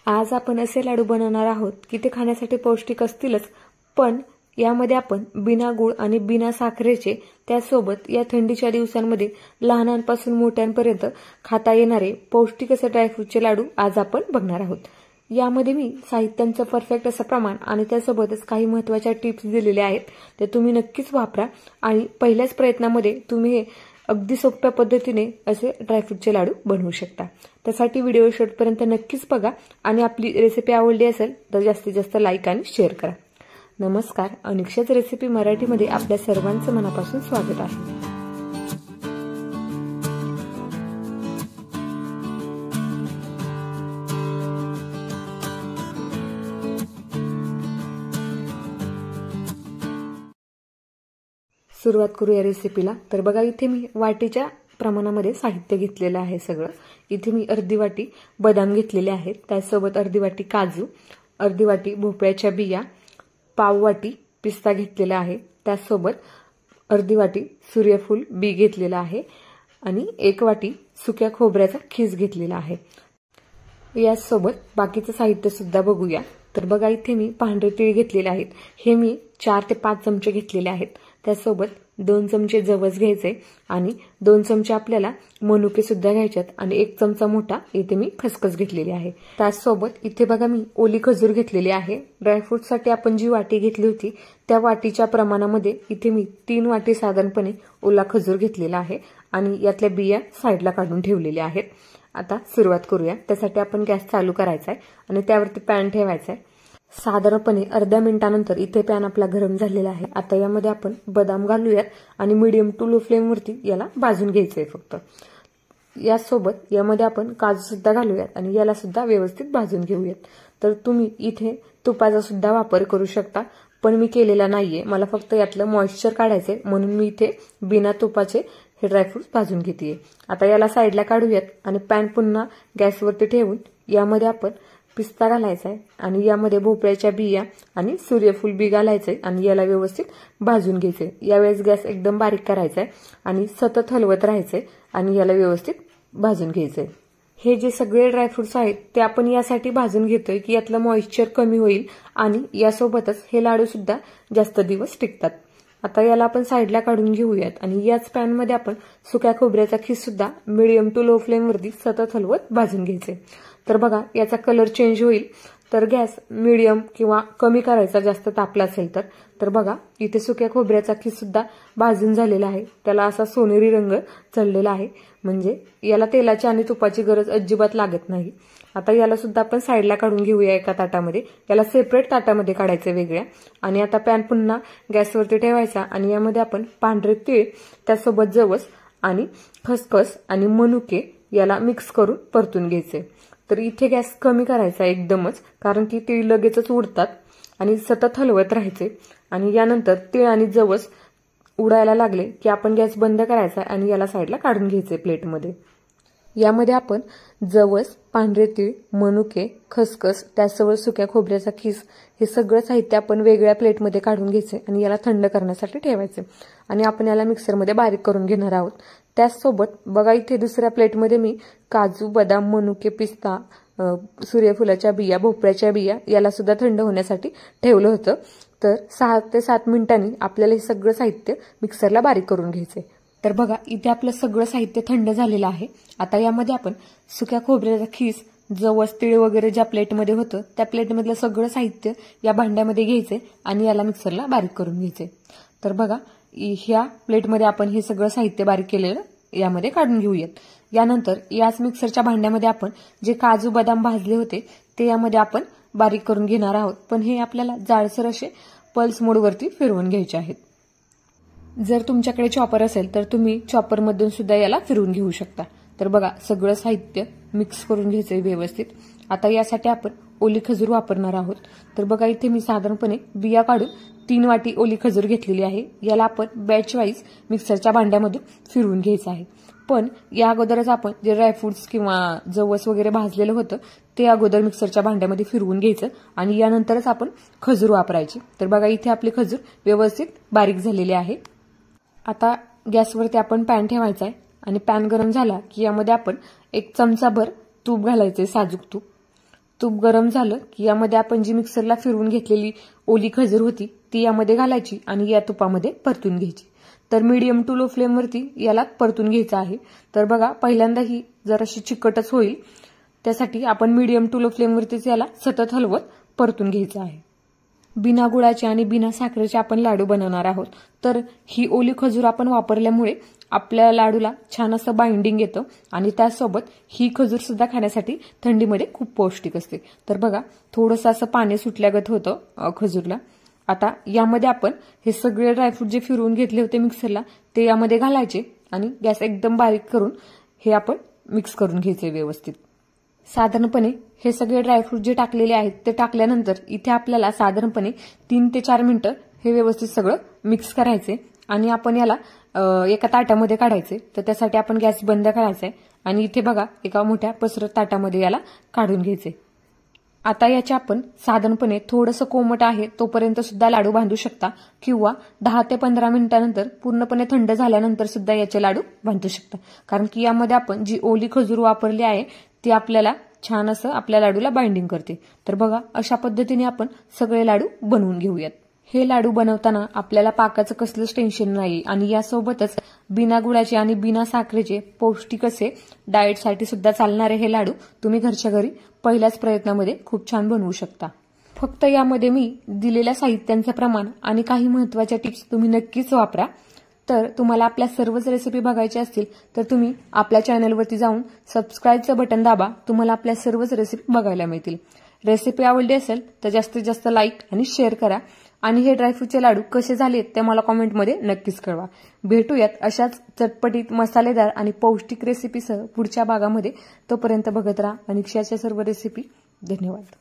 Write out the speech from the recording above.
आज आपण असे लाडू बनवणार आहोत की ते खाण्यासाठी पौष्टिक असतीलच, पण यामध्ये आपण बिना गूळ आणि बिना साखरेचे, त्यासोबत या थंडीच्या दिवसांमध्ये लहानांपासून मोठ्यांपर्यंत खाता येणारे पौष्टिक असे ड्रायफ्रूटचे लाडू आज आपण बघणार आहोत। यामध्ये मी साहित्यांचं परफेक्ट असं प्रमाण आणि त्यासोबतच काही महत्त्वाच्या टिप्स दिलेल्या आहेत, ते तुम्ही नक्कीच वापरा आणि पहिल्याच प्रयत्नामध्ये तुम्ही हे अगदी सोप्या पद्धतीने असे ड्रायफ्रूटचे लाडू बनवू शकता। त्यासाठी व्हिडिओ शेवटपर्यंत नक्कीच बघा आणि आपली रेसिपी आवडली असेल तर जास्तीत जास्त लाईक आणि शेअर करा। नमस्कार, अनिक्षाच रेसिपी मराठीमध्ये आपल्या सर्वांचं मनापासून स्वागत आहे। सुरुवात करू या रेसिपीला। तर बघा, इथे मी वाटीच्या प्रमाणामध्ये साहित्य घेतलेलं आहे सगळं। इथे मी अर्धी वाटी बदाम घेतलेले आहेत, त्यासोबत अर्धी वाटी काजू, अर्धी वाटी भोपळ्याच्या बिया, पाव वाटी पिस्ता घेतलेला आहे, त्यासोबत अर्धी वाटी सूर्यफूल बी घेतलेला आहे आणि 1 वाटी सुक्या खोबऱ्याचा खीस घेतलेला आहे। यासोबत बाकीचं साहित्य सुद्धा बघूया। तर बघा, इथे मी पांढरे तीळ घेतलेले आहेत, हे मी 4 ते 5 चमचे घेतलेले आहेत। त्यासोबत 2 चमचे जवस घ्यायचे आणि 2 चमचे आपल्याला मनुके सुद्धा घ्यायच्यात आणि 1 चमचा मोठा इथे मी खसखस घेतलेली आहे। त्यासोबत इथे बघा मी ओली खजूर घेतलेली आहे। ड्रायफ्रूटसाठी आपण जी वाटी घेतली होती त्या वाटीच्या प्रमाणामध्ये इथे मी 3 वाटी साधारणपणे ओला खजूर घेतलेला आहे आणि यातल्या बिया साईडला काढून ठेवलेल्या आहेत। आता सुरुवात करूया। त्यासाठी आपण गॅस चालू करायचा आहे आणि त्यावरती पॅन ठेवायचा आहे। साधारणपणे अर्ध्या मिनिटानंतर इथे पॅन आपला गरम झालेला आहे। आता यामध्ये आपण बदाम घालूयात आणि मीडियम टू लो फ्लेम वरती याला भाजून घ्यायचंय फक्त। यासोबत यामध्ये आपण काजू सुद्धा घालूयात आणि याला सुद्धा व्यवस्थित भाजून घेऊयात। तर तुम्ही इथे तुपाचा सुद्धा वापर करू शकता, पण मी केलेला नाहीये, मला फक्त यातलं मॉइश्चर काढायचंय म्हणून मी इथे बिना तुपाचे हे ड्रायफ्रूट्स भाजून घेतेय। आता याला साईडला काढूयात आणि पॅन पुन्हा गॅसवरती ठेवून यामध्ये आपण पिस्ता घालायचा आहे आणि यामध्ये भोपळ्याच्या बिया आणि सूर्यफूल बी घालायचे आणि याला व्यवस्थित भाजून घ्यायचे। यावेळेस गॅस एकदम बारीक करायचा आहे आणि सतत हलवत राहायचे आणि याला व्यवस्थित भाजून घ्यायचे। हे जे सगळे ड्रायफ्रुट्स आहेत ते आपण यासाठी भाजून घेतोय की यातलं मॉइश्चर कमी होईल आणि यासोबतच हे लाडू सुद्धा जास्त दिवस टिकतात। आता याला आपण साईडला काढून घेऊयात आणि याच पॅन मध्ये आपण सुक्या खोबऱ्याचा खीस सुद्धा मीडियम टू लो फ्लेम वरती सतत हलवत भाजून घ्यायचे। तर बघा, याचा कलर चेंज होईल, तर गॅस मीडियम किंवा कमी करायचा जास्त तापला असेल तर। तर बघा, इथे सुक्या खोबऱ्याचा खीस सुद्धा भाजून झालेला आहे, त्याला असा सोनेरी रंग चढलेला आहे, म्हणजे याला तेलाची आणि तुपाची गरज अजिबात लागत नाही। आता याला सुद्धा आपण साईडला काढून घेऊया एका ताटामध्ये, याला सेपरेट ताटामध्ये काढायचं वेगळ्या। आणि आता पॅन पुन्हा गॅसवरती ठेवायचा आणि यामध्ये आपण पांढरे तीळ, त्यासोबत जवस आणि खसखस आणि मनुके याला मिक्स करून परतून घ्यायचे। तर इथे गॅस कमी करायचा एकदमच, कारण की तीळ लगेचच उडतात आणि सतत हलवत राहायचे आणि यानंतर तीळ आणि जवस उडायला लागले की आपण गॅस बंद करायचा आणि याला साईडला काढून घ्यायचे प्लेटमध्ये। यामध्ये आपण जवस, पांढरे तीळ, मनुके, खसखस, त्यासोबत सुक्या खोबऱ्याचा खीस हे सगळं साहित्य आपण वेगळ्या प्लेटमध्ये काढून घ्यायचे आणि याला थंड करण्यासाठी ठेवायचे आणि आपण याला मिक्सरमध्ये बारीक करून घेणार आहोत। त्याचसोबत बघा, इथे दुसऱ्या प्लेटमध्ये मी काजू, बदाम, मनुके, पिस्ता, सूर्यफुलाच्या बिया, भोपळ्याच्या बिया याला सुद्धा थंड होण्यासाठी ठेवलं होतं। तर 6 ते 7 मिनिटांनी आपल्याला हे सगळं साहित्य मिक्सरला बारीक करून घ्यायचंय। तर बघा, इथे आपलं सगळं साहित्य थंड झालेलं आहे। आता यामध्ये आपण सुक्या खोबऱ्याचा खीस, जवस, तीळ वगैरे ज्या प्लेटमध्ये होतं त्या प्लेटमधलं सगळं साहित्य या भांड्यामध्ये घ्यायचे आणि याला मिक्सरला बारीक करून घ्यायचे। तर बघा, ह्या प्लेटमध्ये आपण हे सगळं साहित्य बारीक केलेलं यामध्ये काढून घेऊयात। यानंतर याच मिक्सरच्या भांड्यामध्ये आपण जे काजू, बदाम भाजले होते ते यामध्ये आपण बारीक करून घेणार आहोत, पण हे आपल्याला जाडसर असे पल्स मोडवरती फिरवून घ्यायचे आहेत। जर तुमच्याकडे चॉपर असेल तर तुम्ही चॉपर मधून सुद्धा याला फिरवून घेऊ शकता। तर बघा, सगळं साहित्य मिक्स करून घ्यायचंय व्यवस्थित। आता यासाठी आपण ओली खजूर वापरणार आहोत। तर बघा, इथे मी साधारणपणे बिया काढून 3 वाटी ओली खजूर घेतलेली आहे। याला आपण बॅच वाईज मिक्सरच्या भांड्यामधून फिरवून घ्यायचं आहे, पण या अगोदरच आपण जे ड्रायफ्रुट्स किंवा जवस वगैरे भाजलेलं होतं ते अगोदर मिक्सरच्या भांड्यामध्ये फिरवून घ्यायचं आणि यानंतरच आपण खजूर वापरायची। तर बघा, इथे आपली खजूर व्यवस्थित बारीक झालेली आहे। आता गॅसवरती आपण पॅन ठेवायचा आहे आणि पॅन गरम झाला की यामध्ये आपण 1 चमचाभर तूप घालायचे, साजूक तूप। तूप गरम झालं की यामध्ये आपण जी मिक्सरला फिरवून घेतलेली ओली खजूर होती ती यामध्ये घालायची आणि या तुपामध्ये परतून घ्यायची। तर मीडियम टू लो फ्लेमवरती याला परतून घ्यायचं आहे। तर बघा पहिल्यांदा ही जराशी चिकटच होईल, त्यासाठी आपण मीडियम टू लो फ्लेमवरतीच याला सतत हलवत परतून घ्यायचं आहे। बिना गुळाचे आणि बिना साखरेचे आपण लाडू बनवणार आहोत। तर ही ओली खजूर आपण वापरल्यामुळे आपल्या लाडूला छान असं बाइंडिंग येतं आणि त्यासोबत ही खजूर सुद्धा खाण्यासाठी थंडीमध्ये खूप पौष्टिक असते। तर बघा थोडंसं असं पाणी सुटल्यागत होतं खजूरला। आता यामध्ये आपण हे सगळे ड्रायफ्रूट जे फिरवून घेतले होते मिक्सरला ते यामध्ये घालायचे आणि गॅस एकदम बारीक करून हे आपण मिक्स करून घ्यायचे व्यवस्थित। साधारणपणे हे सगळे ड्रायफ्रूट जे टाकलेले आहेत ते टाकल्यानंतर इथे आपल्याला साधारणपणे 3 ते 4 मिनिटं हे व्यवस्थित सगळं मिक्स करायचे आणि आपण याला एका ताटामध्ये काढायचे। तर त्यासाठी आपण गॅस बंद करायचा आहे आणि इथे बघा एका मोठ्या पसरट ताटामध्ये याला काढून घ्यायचे। आता याचे आपण साधारणपणे थोडंसं कोमट आहे तोपर्यंत सुद्धा लाडू बांधू शकता किंवा 10 ते 15 मिनिटांनंतर पूर्णपणे थंड झाल्यानंतर सुद्धा याचे लाडू बांधू शकता, कारण की यामध्ये आपण जी ओली खजूर वापरली आहे ती आपल्याला छान असं आपल्या लाडूला बाइंडिंग करते। तर बघा अशा पद्धतीने आपण सगळे लाडू बनवून घेऊयात। हे लाडू बनवताना आपल्याला पाकाचं कसलंच टेन्शन नाही आणि यासोबतच बिना गुळाचे आणि बिना साखरेचे पौष्टिक असे डाएटसाठी सुद्धा चालणारे हे लाडू तुम्ही घरच्या घरी पहिल्याच प्रयत्नामध्ये खूप छान बनवू शकता। फक्त यामध्ये मी दिलेल्या साहित्यांचं प्रमाण आणि काही महत्त्वाच्या टिप्स तुम्ही नक्कीच वापरा। तर तुम्हाला आपल्या सर्वच रेसिपी बघायच्या असतील तर तुम्ही आपल्या चॅनलवरती जाऊन सबस्क्राईबचं बटन दाबा, तुम्हाला आपल्या सर्वच रेसिपी बघायला मिळतील। रेसिपी आवडली असेल तर जास्तीत जास्त लाईक आणि शेअर करा आणि हे ड्रायफ्रूटचे लाडू कसे झालेत ते मला कमेंटमध्ये नक्कीच कळवा। भेटूयात अशाच चटपटीत मसालेदार आणि पौष्टिक रेसिपीसह पुढच्या भागामध्ये। तोपर्यंत बघत राहा अनिक्षाच्या सर्व रेसिपी। धन्यवाद।